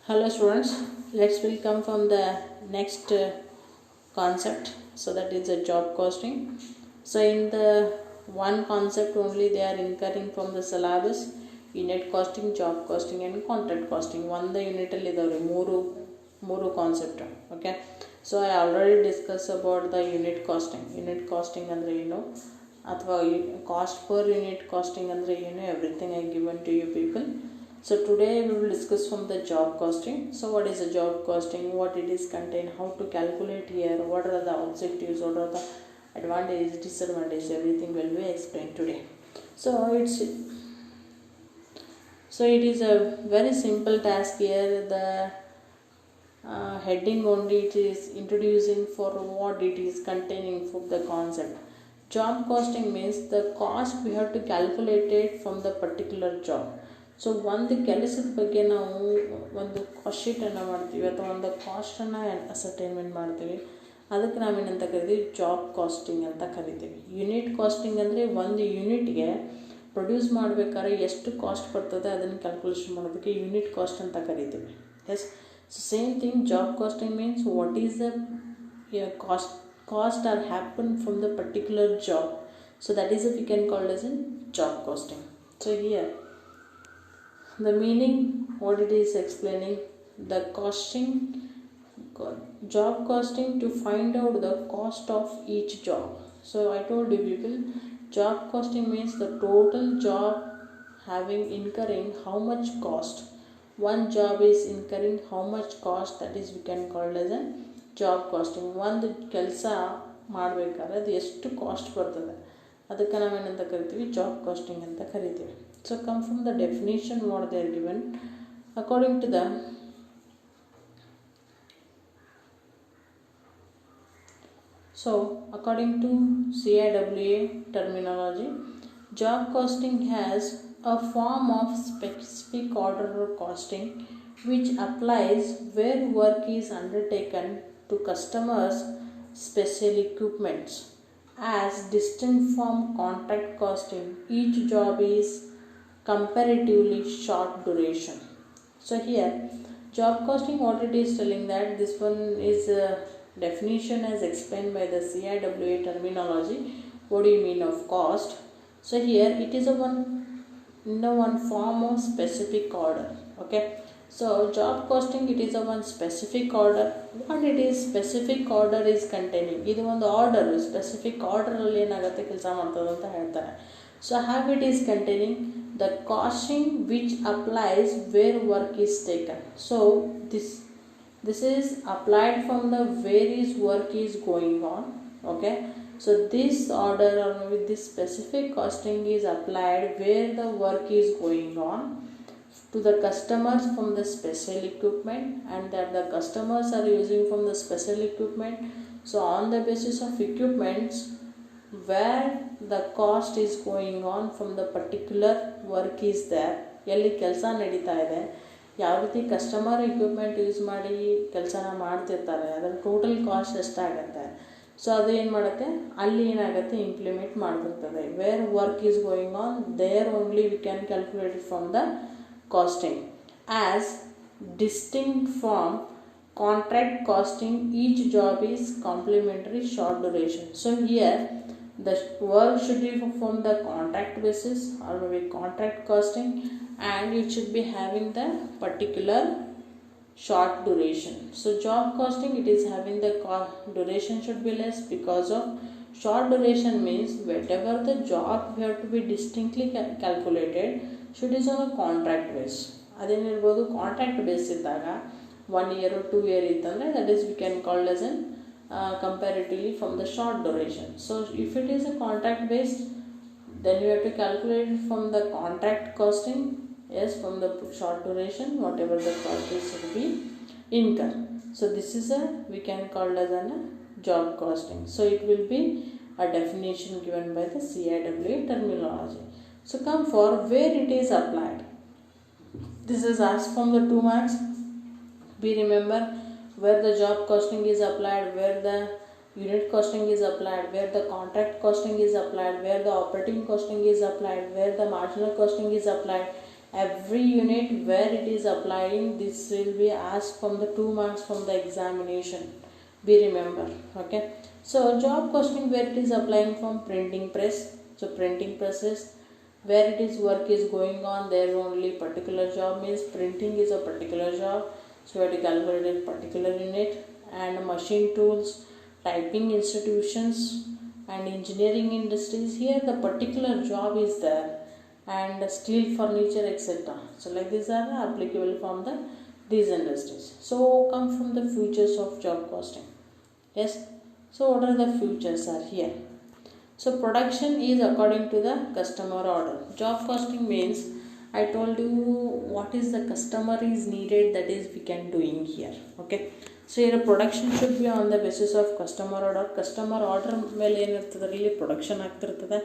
Hello students, let's will come from the next concept. So that is a job costing. So in the one concept only they are incurring from the syllabus unit costing, job costing and contract costing. One the unit ಅಲ್ಲಿ ಇದಾವೆ ಮೂರು concept. Okay, so I already discuss about the unit costing ಅಂದರೆ ಏನು ಅಥವಾ cost per unit costing ಅಂದರೆ ಏನು, everything I given to you people. So today we will discuss from the job costing. So what is a job costing, what it is contain, how to calculate here, what are the objectives, what are the advantages, disadvantages, everything will be explained today. So it is a very simple task here. The heading only it is introducing for what it is containing for the concept. Job costing means the cost we have to calculate it from the particular job. So ಒಂದು ಕೆಲಸದ ಬಗ್ಗೆ ನಾವು ಒಂದು cost ಶೀಟನ್ನು ಮಾಡ್ತೀವಿ ಅಥವಾ ಒಂದು ಕಾಸ್ಟನ್ನು ascertainment ಮಾಡ್ತೀವಿ, ಅದಕ್ಕೆ ನಾವೇನಂತ ಕರಿತೀವಿ, ಜಾಬ್ ಕಾಸ್ಟಿಂಗ್ ಅಂತ ಕರಿತೀವಿ. ಯೂನಿಟ್ ಕಾಸ್ಟಿಂಗ್ ಅಂದರೆ ಒಂದು ಯೂನಿಟ್ಗೆ ಪ್ರೊಡ್ಯೂಸ್ ಮಾಡಬೇಕಾದ್ರೆ ಎಷ್ಟು ಕಾಸ್ಟ್ ಬರ್ತದೆ ಅದನ್ನು ಕ್ಯಾಲ್ಕುಲೇಷನ್ ಮಾಡೋದಕ್ಕೆ ಯೂನಿಟ್ ಕಾಸ್ಟ್ ಅಂತ ಕರಿತೀವಿ. Yes, so same thing job costing means what is the cost are happen from the particular job. So that is we can call as in job costing. So here the meaning what it is explaining, the costing, job costing to find out the cost of each job. So I told you people, job costing means the total job having incurring how much cost one job is incurring, how much cost, that is we can call as a job costing. ಒಂದು ಕೆಲಸ ಮಾಡಬೇಕಾದ್ರೆ ಅದು ಎಷ್ಟು cost ಬರ್ತದೆ ಅದಕ್ಕೆ ನಾವೇನಂತ ಕರಿತೀವಿ, job casting ಅಂತ ಕರಿತೀವಿ. So come from the definition what they are given. According to CIWA terminology, job costing has a form of specific order or costing which applies where work is undertaken to customers' special equipments. As distinct from contract costing, each job is comparatively short duration. So here job costing, what it is telling, that this one is a definition as explained by the CIWA terminology. What do you mean of cost? So here it is one form of specific order. Okay, so job costing it is a one specific order. What it is specific order is containing, ಇದು ಒಂದು order, specific ಆರ್ಡರಲ್ಲಿ ಏನಾಗುತ್ತೆ ಕೆಲಸ ಮಾಡ್ತದೆ ಅಂತ ಹೇಳ್ತಾರೆ. So how it is containing the costing which applies where work is taken. So this is applied from the where is work is going on. Okay, so this order or with this specific costing is applied where the work is going on to the customers from the special equipment, and that the customers are using from the special equipment. So on the basis of equipments where the cost is going on from the particular work is there, ಎಲ್ಲಿ ಕೆಲಸ ನಡೀತಾ ಇದೆ, ಯಾವ ರೀತಿ customer equipment use ಮಾಡಿ ಕೆಲಸನ ಮಾಡ್ತಿರ್ತಾರೆ, ಅದರ ಟೋಟಲ್ ಕಾಸ್ಟ್ ಎಷ್ಟಾಗತ್ತೆ, ಸೊ ಅದು ಏನು ಮಾಡುತ್ತೆ, ಅಲ್ಲಿ ಏನಾಗುತ್ತೆ ಇಂಪ್ಲಿಮೆಂಟ್ ಮಾಡಿಬಿಡ್ತದೆ. Where work is going on there only we can calculate from the costing. As distinct from contract costing, each job is complementary short duration. So here the work should be from the contract basis or maybe contract costing, and it should be having the particular short duration. So job costing it is having the duration should be less, because of short duration means whatever the job we have to be distinctly calculated should is on a contract base. ಅದೇನಿರ್ಬೋದು contract base ಇದ್ದಾಗ 1 year or 2 year ಇತ್ತಂದರೆ that is we can called as an comparatively from the short duration. So if it is a contract based, then you have to calculate from the contract costing, yes, from the short duration whatever the cost is will be incurred. So this is we can call as a job costing. So it will be a definition given by the CIWA terminology. So come for where it is applied. This is asked from the 2 marks. We remember where the job costing is applied, where the unit costing is applied, where the contract costing is applied, where the operating costing is applied, where the marginal costing is applied. every unit where it is applying, this will be asked from the 2 marks from the examination. Be remember, okay. So job costing where it is applying from printing press. So printing presses where it is work is going on, there only particular job means printing is a particular job. So we have to calculate a particular unit. And machine tools, typing institutions and engineering industries, here the particular job is there, and steel furniture etc. So like these are applicable from the these industries. So come from the futures of job costing. Yes, so what are the futures are here. So production is according to the customer order. Job costing means I told you what is the customer is needed, that is we can doing here, okay. So here production should be on the basis of customer order. Customer order ಮೇಲೆ ಏನಿರ್ತದೆ ಇಲ್ಲಿ production ಆಗ್ತಿರ್ತದೆ.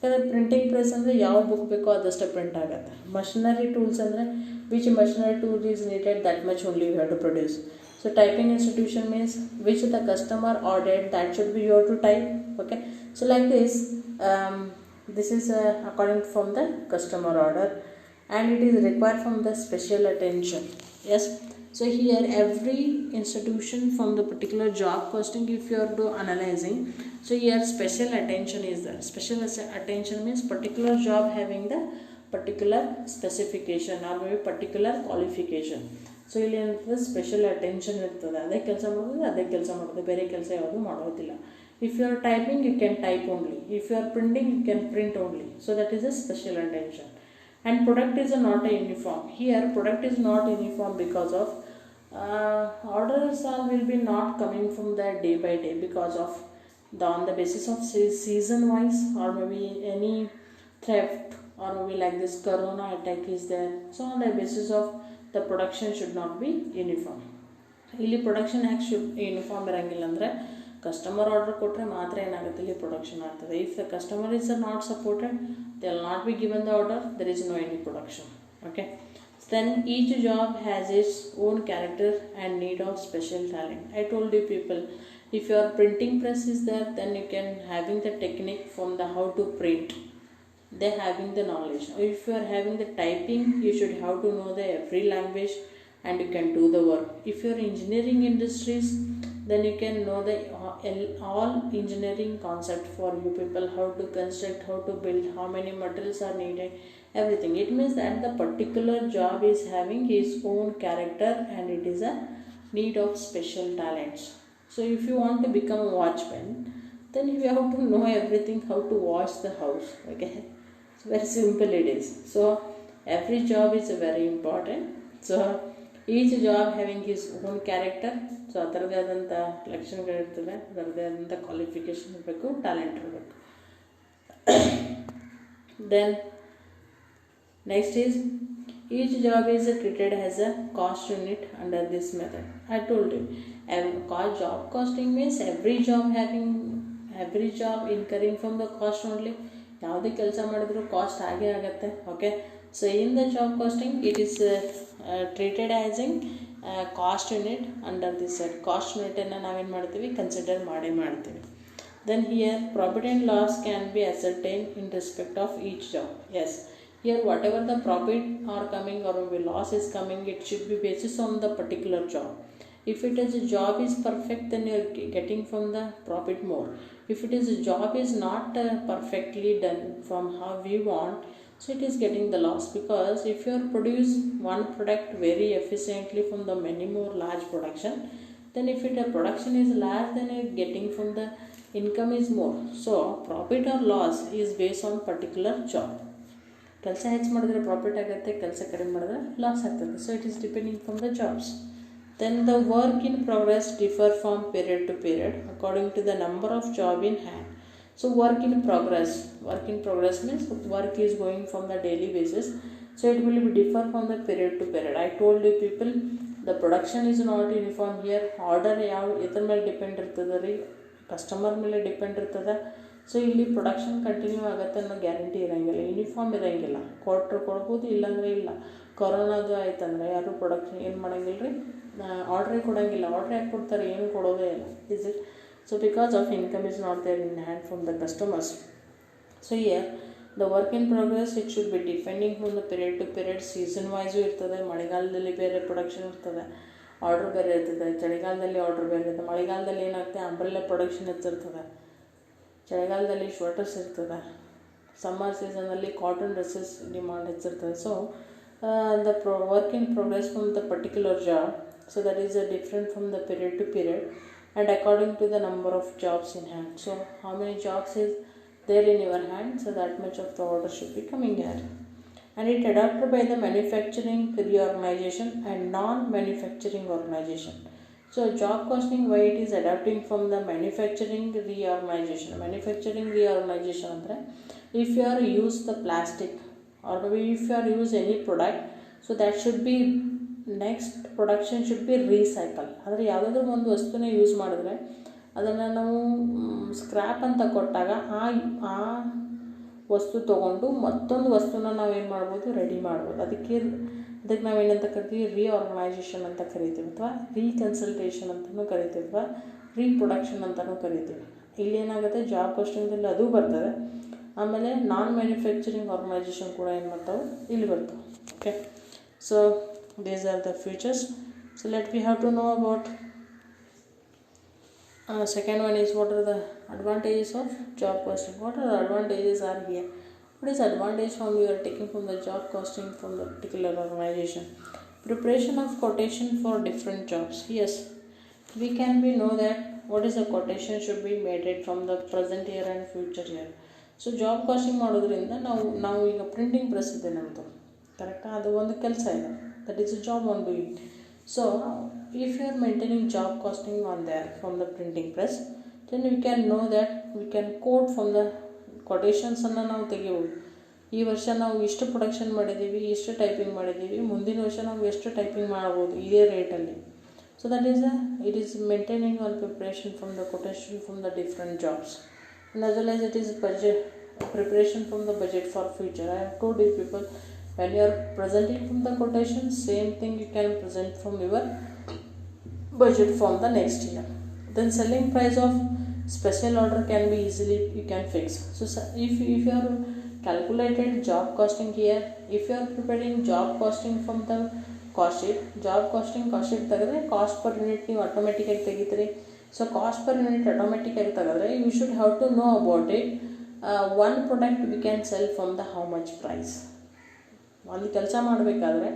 ಯಾಕಂದರೆ printing press ಅಂದರೆ ಯಾವ book ಬೇಕೋ ಅದಷ್ಟೇ print ಆಗುತ್ತೆ. Machinery tools ಅಂದರೆ which machinery tool is needed that much only you have to produce. So typing institution means which the customer ordered, that should be you have to type, okay. So like this, this is according from the customer order, and it is required from the special attention. Yes, so here every institution from the particular job costing, if you are to analyzing, so here special attention is there. Special attention means particular job having the particular specification or maybe particular qualification. So ಇಲ್ಲಿ ಏನಿರ್ತದೆ special attention ಇರ್ತದೆ, ಅದೇ ಕೆಲಸ ಮಾಡೋದು ಬೇರೆ ಕೆಲಸ ಯಾವುದು ಮಾಡೋದಿಲ್ಲ. If you are typing you can type only, if you are printing you can print only. So that is a special attention. And product is not a uniform. Here product is not uniform because of orders all will be not coming from the day by day because of on the basis of season wise, or maybe any theft, or maybe like this corona attack is there. So on the basis of the production should not be uniform. ಇಲ್ಲಿ production ಯಾಕೆ uniform ಇರೋಂಗಿಲ್ಲ ಅಂದರೆ customer order ಕೊಟ್ಟರೆ ಮಾತ್ರ ಏನಾಗುತ್ತೆ ಇಲ್ಲಿ production ಆಗ್ತದೆ. If the customer is not supported they will not be given the order, there is no any production, okay. Then each job has its own character and need of special talent. I told you people, if your printing press is there, then you can having the technique from the how to print. They having the knowledge. If you are having the typing, you should have to know the every language and you can do the work. If you are engineering industries, then you can know the all engineering concept for you people, how to construct, how to build, how many materials are needed, everything. It means that the particular job is having its own character and it is a need of special talents. So if you want to become a watchman, then you have to know everything, how to watch the house, okay. It's very simple it is. So every job is very important. So each job having his own character. So ಅದರದೇ ಆದಂಥ ಲಕ್ಷಣಗಳಿರ್ತವೆ, ಅದರದೇ ಆದಂಥ qualification ಇರಬೇಕು, talent ಇರಬೇಕು. Then next is each job is treated as a cost unit under this method. I told you job costing means every job incurring from the cost only. ಯಾವುದೇ ಕೆಲಸ ಮಾಡಿದ್ರು ಕಾಸ್ಟ್ ಆಗೇ ಆಗುತ್ತೆ, okay. So in the job costing it is treated as in cost unit under this set. Cost ಯೂನಿಟನ್ನು ನಾವೇನು ಮಾಡ್ತೀವಿ, consider ಮಾಡ್ತೀವಿ. Then here profit and loss can be ascertain in respect of each job. Yes, here whatever the profit are coming or loss is coming, it should be basis on the particular job. If it is a job is perfect, then you are getting from the profit more. If it is a job is not perfectly done from how we want, so it is getting the loss. Because if you are produce one product very efficiently from the many more large production, then if it a production is large, then you are getting from the income is more. So profit or loss is based on particular job. ಕೆಲಸ ಹೆಚ್ಚು ಮಾಡಿದ್ರೆ profit ಆಗುತ್ತೆ, ಕೆಲಸ ಕಡಿಮೆ ಮಾಡಿದ್ರೆ loss ಆಗ್ತದೆ. So it is depending from the jobs. Then the work in progress differ from period to period according to the number of job in hand. So work in progress means work is going from the daily basis, so it will be differ from the period to period. I told you people, the production is not uniform here. Order ಯಾವ ಇದ್ರ ಮೇಲೆ depend ಇರ್ತದೆ ರೀ, customer ಮೇಲೆ depend ಇರ್ತದೆ. So ಇಲ್ಲಿ production continue ಆಗುತ್ತೆ ಅನ್ನೋ ಗ್ಯಾರಂಟಿ ಇರೋಂಗಿಲ್ಲ, ಯೂನಿಫಾರ್ಮ್ ಇರೋಂಗಿಲ್ಲ. ಕೊಟ್ಟರು ಕೊಡ್ಬೋದು, ಇಲ್ಲಾಂದರೆ ಇಲ್ಲ. ಕೊರೋನಾದು ಆಯ್ತಂದರೆ ಯಾರು ಪ್ರೊಡಕ್ಷನ್ ಏನು ಮಾಡೋಂಗಿಲ್ಲ ರೀ, ಆರ್ಡ್ರೇ ಕೊಡೋಂಗಿಲ್ಲ. ಆರ್ಡ್ರ್ ಯಾಕೆ ಕೊಡ್ತಾರೆ, ಏನು ಕೊಡೋದೇ ಇಲ್ಲ. Is it? So because of income is not there in hand from the customers. So here The work in progress, it should be depending from the period to period, season wise ಇರ್ತದೆ. ಮಳೆಗಾಲದಲ್ಲಿ ಬೇರೆ production ಇರ್ತದೆ, order ಬೇರೆ ಇರ್ತದೆ. ಚಳಿಗಾಲದಲ್ಲಿ order ಬೇರೆ ಇರ್ತದೆ. ಮಳೆಗಾಲದಲ್ಲಿ ಏನಾಗುತ್ತೆ, ಅಂಬ್ರೆಲ್ಲ ಪ್ರೊಡಕ್ಷನ್ ಹೆಚ್ಚಿರ್ತದೆ. ಚಳಿಗಾಲದಲ್ಲಿ ಶ್ವೆಟರ್ಸ್ ಇರ್ತದೆ. ಸಮ್ಮರ್ ಸೀಸನಲ್ಲಿ ಕಾಟನ್ ಡ್ರೆಸ್ಸಸ್ ಡಿಮಾಂಡ್ ಹೆಚ್ಚಿರ್ತದೆ. So the work in progress from the particular job, so that is different from the period to period and according to the number of jobs in hand. So how many jobs is there in your hand, so that much of the order should be coming here. And it adapted by the manufacturing reorganization and non-manufacturing organization. So job costing, why it is adapting from the manufacturing reorganization. Manufacturing reorganization andre, if you are use the plastic or maybe if you are use any product, so that should be next production should be recycle. ಅಂದರೆ ಯಾವುದಾದ್ರೂ ಒಂದು ವಸ್ತುನ use ಮಾಡಿದ್ರೆ ಅದನ್ನು ನಾವು scrap ಅಂತ ಕೊಟ್ಟಾಗ ಆ ವಸ್ತು ತೊಗೊಂಡು ಮತ್ತೊಂದು ವಸ್ತುನ ನಾವೇನು ಮಾಡ್ಬೋದು, ರೆಡಿ ಮಾಡ್ಬೋದು. ಅದಕ್ಕೆ ನಾವೇನಂತ ಕರಿತೀವಿ, ರೀಆರ್ಗನೈಸೇಷನ್ ಅಂತ ಕರಿತೀವಿ, ಅಥವಾ ರೀಕನ್ಸಲ್ಟೇಷನ್ ಅಂತಲೂ ಕರಿತೀವಿ, ಅಥವಾ ರೀಪ್ರೊಡಕ್ಷನ್ ಅಂತಲೂ ಕರಿತೀವಿ. ಇಲ್ಲಿ ಏನಾಗುತ್ತೆ, ಜಾಬ್ ಕಾಸ್ಟಿಂಗಲ್ಲಿ ಅದು ಬರ್ತದೆ. ಆಮೇಲೆ ನಾನ್ ಮ್ಯಾನುಫ್ಯಾಕ್ಚರಿಂಗ್ ಆರ್ಗನೈಸೇಷನ್ ಕೂಡ ಏನು ಮಾಡ್ತಾವೆ, ಇಲ್ಲಿ ಬರ್ತಾವೆ. Okay, so these are the futures. So let we have to know about second one is what are the advantages of job costing. What are the advantages are here. What is advantage from you are taking from the job costing from the particular organization? Preparation of quotation for different jobs. Yes, we can be know that what is the quotation should be made it from the present year and future year. So job costing ಮಾಡೋದ್ರಿಂದ ನಾವು ಈಗ printing press ಇದೆ ನಮ್ಮದು, ಕರೆಕ್ಟಾ? ಅದು ಒಂದು ಕೆಲಸ ಇದೆ, that is a job on doing. So if you are maintaining job costing on there from the printing press, then we can know that we can quote from the ಕೊಟೇಶನ್ಸನ್ನು ನಾವು ತೆಗಿಬೋದು. ಈ ವರ್ಷ ನಾವು ಇಷ್ಟು ಪ್ರೊಡಕ್ಷನ್ ಮಾಡಿದ್ದೀವಿ, ಇಷ್ಟು ಟೈಪಿಂಗ್ ಮಾಡಿದ್ದೀವಿ, ಮುಂದಿನ ವರ್ಷ ನಾವು ಎಷ್ಟು ಟೈಪಿಂಗ್ ಮಾಡ್ಬೋದು ಇದೇ ರೇಟಲ್ಲಿ. So that is it is maintaining on preparation from the quotation from the different jobs. And as well as it is budget preparation from the budget for future. I have told you people, when you are presenting from the quotation, same thing you can present from your budget from the next year. Then selling price of special order can be easily you can fix. So if you are calculated job costing here, if you are preparing job costing from the cost sheet, job costing cost sheet ತೆಗೆದ್ರೆ cost per unit ನೀವು ಆಟೋಮೆಟಿಕಾಗಿ ತೆಗಿತೀರಿ. So cost per unit ಆಟೋಮೆಟಿಕಾಗಿ ತೆಗೆದ್ರೆ you should have to know about it. One product we can sell from the how much price. ಒಂದು ಕೆಲಸ ಮಾಡಬೇಕಾದ್ರೆ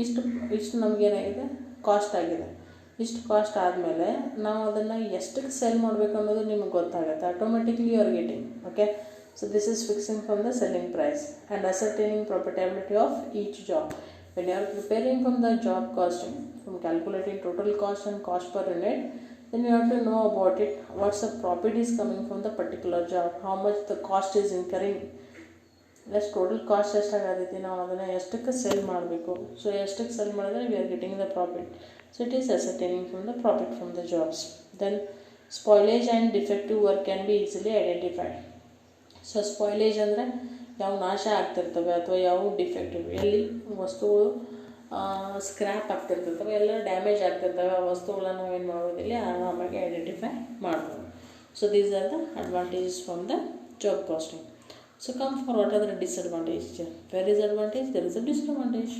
ಇಷ್ಟು ನಮಗೇನಾಗಿದೆ, ಕಾಸ್ಟ್ ಆಗಿದೆ. ಇಷ್ಟು ಕಾಸ್ಟ್ ಆದಮೇಲೆ ನಾವು ಅದನ್ನು ಎಷ್ಟಕ್ಕೆ ಸೆಲ್ ಮಾಡಬೇಕು ಅನ್ನೋದು ನಿಮಗೆ ಗೊತ್ತಾಗುತ್ತೆ. Automatically you are getting. Okay, so this is fixing from the selling price and ascertaining profitability of each job. When you are preparing from the job costing, from calculating total cost and cost per unit, then you have to know about it, what's the profit is coming from the particular job, how much the cost is incurring, less total cost ಎಷ್ಟಾಗತ್ತೆ, ನಾವು ಅದನ್ನು ಎಷ್ಟಕ್ಕೆ cell ಮಾಡಬೇಕು. So ಎಷ್ಟಕ್ಕೆ cell ಮಾಡಿದ್ರೆ we are getting the profit. So it is ascertaining from the profit from the jobs. Then spoilage and defective work can be easily identified. So spoilage ಅಂದರೆ ಯಾವ ನಾಶ ಆಗ್ತಿರ್ತವೆ ಅಥವಾ ಯಾವ ಡಿಫೆಕ್ಟಿವ್, ಎಲ್ಲಿ ವಸ್ತುಗಳು ಸ್ಕ್ರ್ಯಾಪ್ ಆಗ್ತಿರ್ತವೆ, ಎಲ್ಲ ಡ್ಯಾಮೇಜ್ ಆಗ್ತಿರ್ತವೆ, ಆ ವಸ್ತುಗಳನ್ನು ನಾವು ಏನು ಮಾಡೋದಿಲ್ಲ ಆರಾಮಾಗಿ ಐಡೆಂಟಿಫೈ ಮಾಡ್ಬೋದು. So these are the advantages from the job costing. So come for what are the disadvantage. Where is advantage, there is a disadvantage.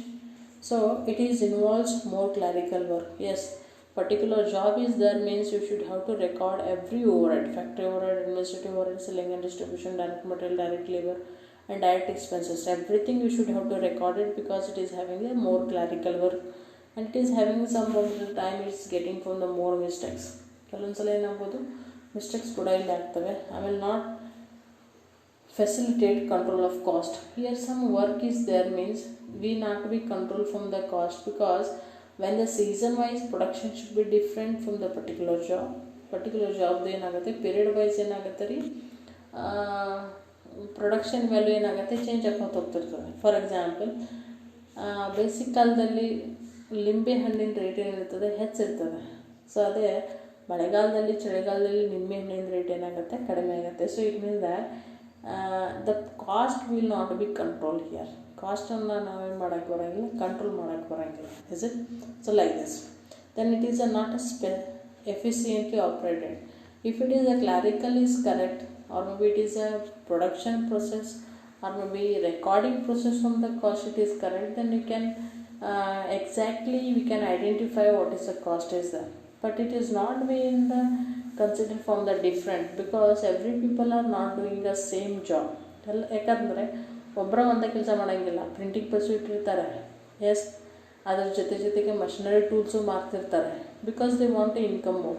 So it is involves more clerical work. Yes, particular job is there means you should have to record every overhead, factory overhead, administrative overhead, selling and distribution, direct material, direct labor and direct expenses. Everything you should have to record it because it is having a more clerical work and it is having some of the time it's getting from the more mistakes. ಕೆಲವೊಂದ್ಸಲ ಏನಾಗ್ಬೋದು, mistakes ಕೂಡ ಇಲ್ಲಿ ಆಗ್ತವೆ. I will not facilitate control of cost. Here some work is there means we not be control from the cost because when the season wise production should be different from the particular job ಏನಾಗುತ್ತೆ, period wise ಏನಾಗುತ್ತೆ ರೀ, production value ಏನಾಗುತ್ತೆ, change ಆಗ್ತಾ ಹೋಗ್ತಿರ್ತದೆ. For example, basic ಕಾಲದಲ್ಲಿ ಲಿಂಬೆ ಹಣ್ಣಿನ rate ಏನಿರ್ತದೆ ಹೆಚ್ಚಿರ್ತದೆ. ಸೊ ಅದೇ ಮಳೆಗಾಲದಲ್ಲಿ ಚಳಿಗಾಲದಲ್ಲಿ ನಿಂಬೆ ಹಣ್ಣಿನ ರೇಟ್ ಏನಾಗುತ್ತೆ, ಕಡಿಮೆ ಆಗುತ್ತೆ. So it means that the cost will not be control here. ಕಾಸ್ಟನ್ನು ನಾವೇನು ಮಾಡೋಕ್ಕೆ ಬರೋಂಗಿಲ್ಲ, ಕಂಟ್ರೋಲ್ ಮಾಡೋಕ್ಕೆ ಬರೋಂಗಿಲ್ಲ. Is it? So like this. Then it is not efficiently operated. If it is a clerical is correct or maybe it is a production process or maybe recording process from the cost it is correct, then you can exactly we can identify what is the cost is there. But it is not being the considered from the different, because every people are not doing the same job. ಯಾಕಂದರೆ ಒಬ್ಬರ ಒಂದೇ ಕೆಲಸ ಮಾಡೋಂಗಿಲ್ಲ. Printing press ಇಟ್ಟಿರ್ತಾರೆ, yes, ಅದ್ರ ಜೊತೆಗೆ machinery tools ಮಾರ್ತಿರ್ತಾರೆ, because they want to income more.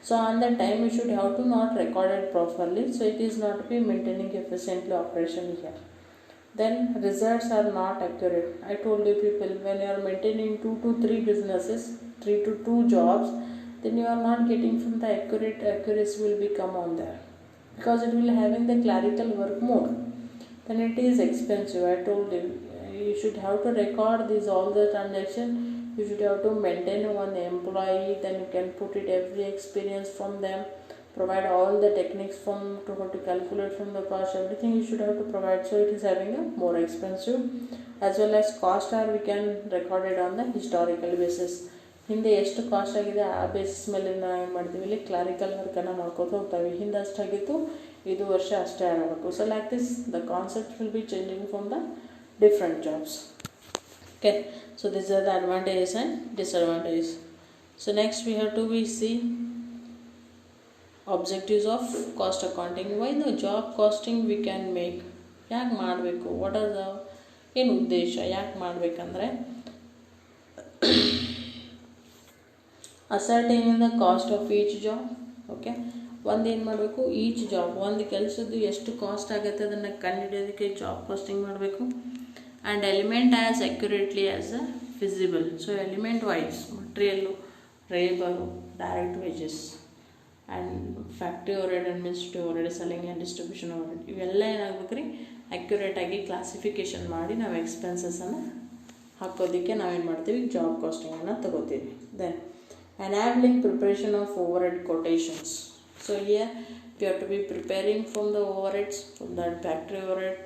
So on the time you should have to not recorded properly, so it is not be maintaining efficiently operation here. Then results are not accurate. I told you people, when you are maintaining 2 to 3 businesses, 3 to 2 jobs, then you are not getting from the accuracy will become on there, because it will having the clerical work more. Then it is expensive. I told you, you should have to record these all the transaction. You should have to maintain one employee. Then you can put it every experience from them. Provide all the techniques from to how to calculate from the cost. Everything you should have to provide. So it is having a more expensive, as well as cost are we can record it on the historical basis. ಹಿಂದೆ ಎಷ್ಟು cost ಆಗಿದೆ ಆ basis ಮೇಲೆ ನಾವು ಏನು ಮಾಡ್ತೀವಿ, ಇಲ್ಲಿ ಕ್ಲಾರಿಕಲ್ ವರ್ಕನ್ನು ಮಾಡ್ಕೋತ ಹೋಗ್ತೀವಿ. ಹಿಂದೆ ಅಷ್ಟಾಗಿತ್ತು, ಇದು ವರ್ಷ ಅಷ್ಟೇ ಆಗಬೇಕು. So like this the concept will be changing from the different jobs. Okay, so this are the advantages and disadvantages. So next we have to be see objectives of cost accounting. Why the job costing we can make, ಯಾಕೆ ಮಾಡಬೇಕು, what are the ಏನು ಉದ್ದೇಶ, ಯಾಕೆ ಮಾಡಬೇಕಂದ್ರೆ ascertain the cost of each job. Okay, ಒಂದೇನು ಮಾಡಬೇಕು, each job ಒಂದು ಕೆಲಸದ್ದು ಎಷ್ಟು ಕಾಸ್ಟ್ ಆಗುತ್ತೆ ಅದನ್ನು ಕಂಡುಹಿಡಿಯೋದಕ್ಕೆ ಜಾಬ್ ಕಾಸ್ಟಿಂಗ್ ಮಾಡಬೇಕು. And element as accurately as a feasible. So element wise material, labour, direct wages and factory overhead, administrative overhead, selling and distribution overhead, ಇವೆಲ್ಲ ಏನಾಗಬೇಕು ರೀ, ಅಕ್ಯುರೇಟಾಗಿ ಕ್ಲಾಸಿಫಿಕೇಷನ್ ಮಾಡಿ ನಾವು ಎಕ್ಸ್ಪೆನ್ಸಸನ್ನು ಹಾಕೋದಕ್ಕೆ ನಾವೇನು ಮಾಡ್ತೀವಿ, ಜಾಬ್ ಕಾಸ್ಟಿಂಗನ್ನು ತಗೋತೀವಿ. Then enabling preparation of overhead quotations. So here we have to be preparing from the overheads, from the factory overhead,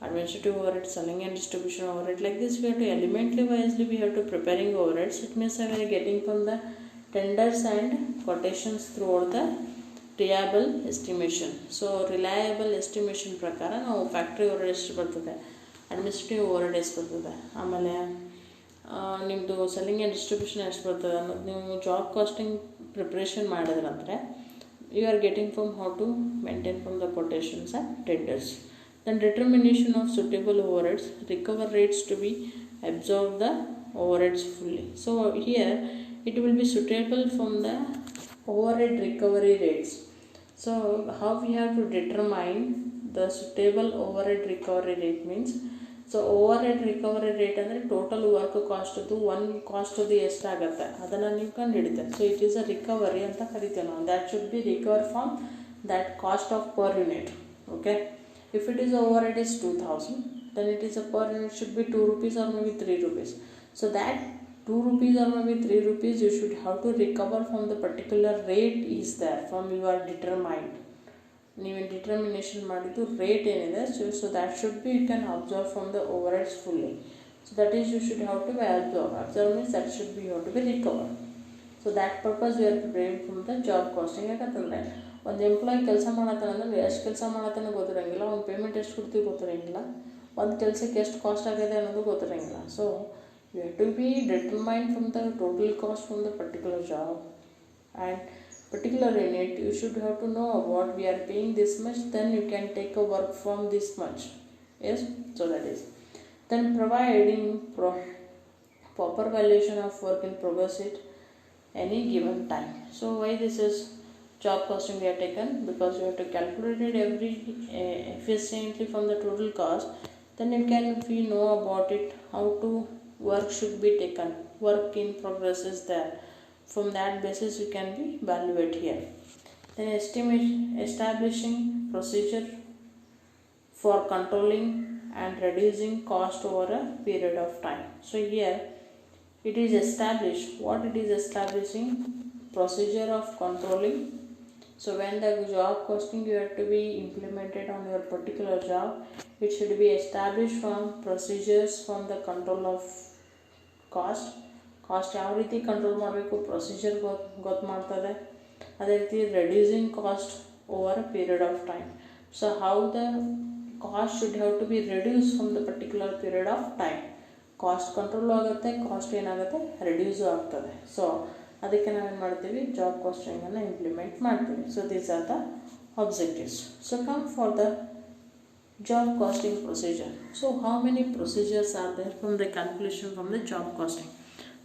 administrative overhead, selling and distribution overhead. Like this we have to elementally wisely we have to preparing overheads. It means we are getting from the tenders and quotations throughout the reliable estimation. So reliable estimation ಪ್ರಕಾರ ನಾವು factory overhead ಎಷ್ಟು ಬರ್ತದೆ, administrative overhead ಎಷ್ಟು ಬರ್ತದೆ, ಆಮೇಲೆ ನಿಮ್ಮದು selling and distribution ಎಷ್ಟು ಬರ್ತದೆ ಅನ್ನೋದು ನೀವು ಜಾಬ್ ಕಾಸ್ಟಿಂಗ್ ಪ್ರಿಪ್ರೇಷನ್ ಮಾಡಿದ್ರಂದರೆ you are getting from how to maintain from the quotations and tenders. Then determination of suitable overheads, recover rates to be absorb the overheads fully. So here it will be suitable from the overhead recovery rates. So how we have to determine the suitable overhead recovery rate means, so overhead recovery rate ಅಂದರೆ total work ಕಾಸ್ಟದು ಒಂದು ಕಾಸ್ಟದು ಎಷ್ಟಾಗತ್ತೆ ಅದನ್ನು ನೀವು ಕಂಡು ಹಿಡಿತಾರೆ. So it is a recovery ಅಂತ ಕರಿತೀವಿ ನಾವು. That should be recover from that cost of per unit. Okay, if it is overhead is 2000, then it is a per unit should be 2 rupees or maybe 3 rupees. So that 2 rupees or maybe 3 rupees you should have to recover from the particular rate is there from you are determined. ನೀವು determination ಮಾಡಿದ್ದು rate ಏನಿದೆ, so that should be you can absorb from the overheads fully. So that is you should have to be absorb means that should be have to be recover. So that purpose you are preparing from the job costing. ಯಾಕಂತಂದರೆ ಒಂದು employee ಕೆಲಸ ಮಾಡತ್ತಾನಂದ್ರೆ ಎಷ್ಟು ಕೆಲಸ ಮಾಡತ್ತಾನೆ ಗೊತ್ತಿರೋಂಗಿಲ್ಲ, ಒಂದು payment ಎಷ್ಟು ಕೊಡ್ತೀವಿ ಗೊತ್ತಿರೋಂಗಿಲ್ಲ, ಒಂದು ಕೆಲಸಕ್ಕೆ ಎಷ್ಟು ಕಾಸ್ಟ್ ಆಗಿದೆ ಅನ್ನೋದು ಗೊತ್ತಿರೋಂಗಿಲ್ಲ. So you have to be determine from the total cost from the particular job and particular in it you should have to know what we are paying this much, then you can take a work from this much. Yes, so that is then providing proper valuation of work in progress at any given time. So why this is job costing we have taken, because you have to calculate it every efficiently from the total cost. Then you can, if you know about it, how to work should be taken, work in progress is there. From that basis you can be evaluate here. Then establishing procedure for controlling and reducing cost over a period of time. So here it is established, what it is establishing, procedure of controlling. So when the job costing you have to be implemented on your particular job, it should be established from procedures from the control of cost. Cost ಯಾವ ರೀತಿ control ಮಾಡಬೇಕು procedure ಗೊತ್ತು ಮಾಡ್ತದೆ. ಅದೇ ರೀತಿ reducing cost over a period of time. So how the cost should have to be reduced from the particular period of time. Cost control ಆಗುತ್ತೆ, cost ಏನಾಗುತ್ತೆ ರೆಡ್ಯೂಸು ಆಗ್ತದೆ. ಸೊ ಅದಕ್ಕೆ ನಾವೇನು ಮಾಡ್ತೀವಿ, ಜಾಬ್ ಕಾಸ್ಟಿಂಗನ್ನು ಇಂಪ್ಲಿಮೆಂಟ್ ಮಾಡ್ತೀವಿ. So these are the objectives. So come for the job costing procedure. So how many procedures are there from the calculation from the job costing?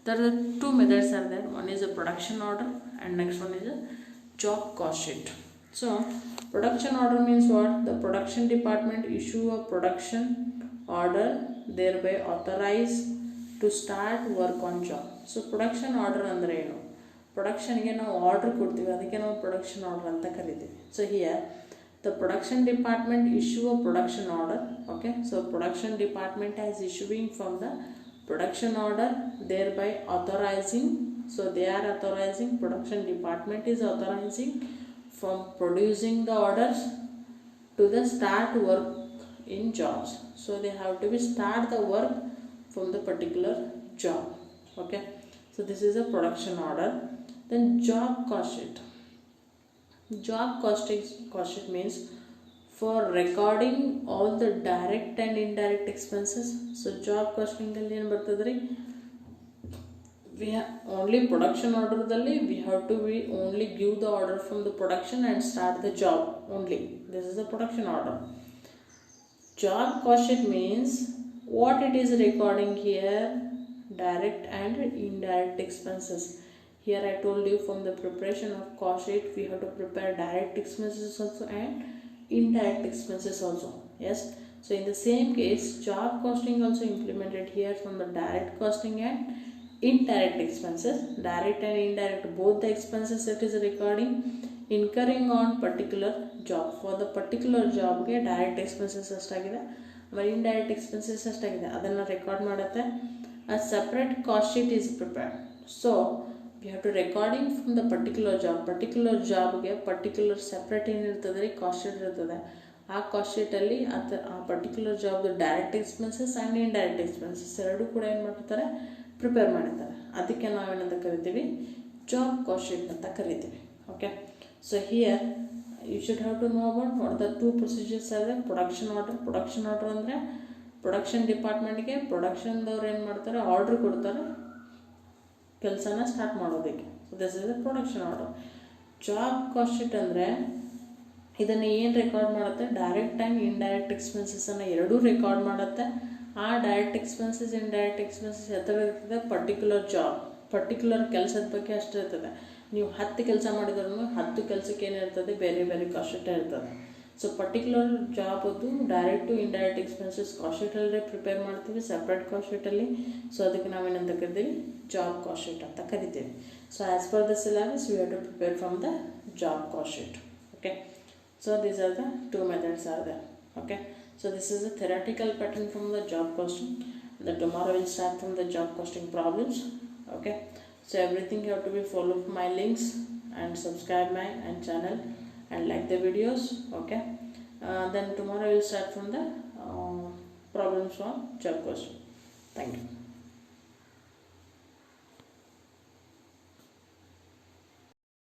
There are two methods are there. One is a production order and next one is a job cost sheet. So production order means what? The production department issue a production order, thereby authorize to start work on job. So production order ಅಂದ್ರೆ ಏನು? ಪ್ರೊಡಕ್ಷನ್ಗೆ ನಾವು order ಕೊಡ್ತೀವಿ, ಅದಕ್ಕೆ ನಾವು production order ಅಂತ ಕರಿತೀವಿ. So here the production department issue a production order. Okay, so production department as issuing from the production order, thereby authorizing. So they are authorizing, production department is authorizing from producing the orders to the start work in jobs. So they have to be start the work from the particular job. Okay, so this is a production order. Then job cost sheet. Job cost sheet means for recording all the direct and indirect expenses. So job costing alli ಏನು ಬರ್ತದ್ರಿ, we have only production order dalli we have to only give the order from the production and start the job only. This is the production order. Job cost sheet means what it is recording here, direct and indirect expenses. Here I told you from the preparation of cost sheet we have to prepare direct expenses also and indirect expenses also. Yes, so in the same case job costing also implemented here from the direct costing and indirect expenses. Direct and indirect both the expenses it is recording incurring on particular job. For the particular job ಗೆ direct expenses ಎಷ್ಟಾಗಿದೆ ಆಮೇಲೆ indirect expenses ಎಷ್ಟಾಗಿದೆ ಅದನ್ನು record ಮಾಡುತ್ತೆ. A separate cost sheet is prepared. So we have to recording from the particular job ಗೆ particular separate ಏನಿರ್ತದೆ ರೀ cost sheet ಇರ್ತದೆ. ಆ ಕಾಸ್ಟ್ ಶೀಟಲ್ಲಿ ಆ ಪರ್ಟಿಕ್ಯುಲರ್ ಜಾಬ್ದು direct expenses and indirect expenses ಎರಡೂ ಕೂಡ ಏನು ಮಾಡ್ತಾರೆ, ಪ್ರಿಪೇರ್ ಮಾಡಿರ್ತಾರೆ. ಅದಕ್ಕೆ ನಾವೇನಂತ ಕರಿತೀವಿ, ಜಾಬ್ ಕಾಸ್ಟ್ ಶೀಟ್ ಅಂತ ಕರಿತೀವಿ. Okay, so here you should have to know about what the two procedures are. Production order ಅಂದರೆ ಪ್ರೊಡಕ್ಷನ್ ಡಿಪಾರ್ಟ್ಮೆಂಟ್ಗೆ ಪ್ರೊಡಕ್ಷನ್ದವ್ರು ಏನು ಮಾಡ್ತಾರೆ, ಆರ್ಡ್ರ್ ಕೊಡ್ತಾರೆ ಕೆಲಸನ ಸ್ಟಾರ್ಟ್ ಮಾಡೋದಕ್ಕೆ. So this is the production order. Job cost sheet ಅಂದರೆ ಇದನ್ನು ಏನು ರೆಕಾರ್ಡ್ ಮಾಡುತ್ತೆ, ಡೈರೆಕ್ಟ್ ಆ್ಯಂಡ್ ಇಂಡೈರೆಕ್ಟ್ ಎಕ್ಸ್ಪೆನ್ಸಸನ್ನು ಎರಡೂ ರೆಕಾರ್ಡ್ ಮಾಡುತ್ತೆ. ಆ ಡೈರೆಕ್ಟ್ ಎಕ್ಸ್ಪೆನ್ಸಸ್ ಇಂಡೈರೆಕ್ಟ್ ಎಕ್ಸ್ಪೆನ್ಸಸ್ ಎತ್ತರ ಇರ್ತದೆ, ಪರ್ಟಿಕ್ಯುಲರ್ ಕೆಲಸದ ಬಗ್ಗೆ ಅಷ್ಟೇ ಇರ್ತದೆ. ನೀವು 10 ಕೆಲಸ ಮಾಡಿದ್ರೂ 10 ಕೆಲಸಕ್ಕೆ ಏನಿರ್ತದೆ, ಬೇರೆ ಬೇರೆ ಕಾಸ್ಟ್ ಶೀಟ್ ಇರ್ತದೆ. ಸೊ ಪರ್ಟಿಕ್ಯುಲರ್ ಜಾಬದ್ದು ಡೈರೆಕ್ಟು ಇಂಡೈರೆಕ್ಟ್ ಎಕ್ಸ್ಪೆನ್ಸಸ್ ಕಾಸ್ಟ್ ಶೀಟಲ್ಲೇ ಪ್ರಿಪೇರ್ ಮಾಡ್ತೀವಿ, ಸಪ್ರೇಟ್ ಕಾಸ್ಟ್ ಶೀಟಲ್ಲಿ. ಸೊ ಅದಕ್ಕೆ ನಾವೇನಂತ ಕರಿತೀವಿ, ಜಾಬ್ ಕಾಸ್ಟ್ ಶೀಟ್ ಅಂತ ಕರಿತೀವಿ. So as per the syllabus we have to prepare from the job cost sheet. Okay, so these are the two methods are there. Okay, so this is a theoretical pattern from the job costing. The tomorrow will start from the job costing problems. Okay, so everything you have to be follow my links and subscribe my channel and like the videos. Okay, then tomorrow will start from the problems on job costing. Thank you.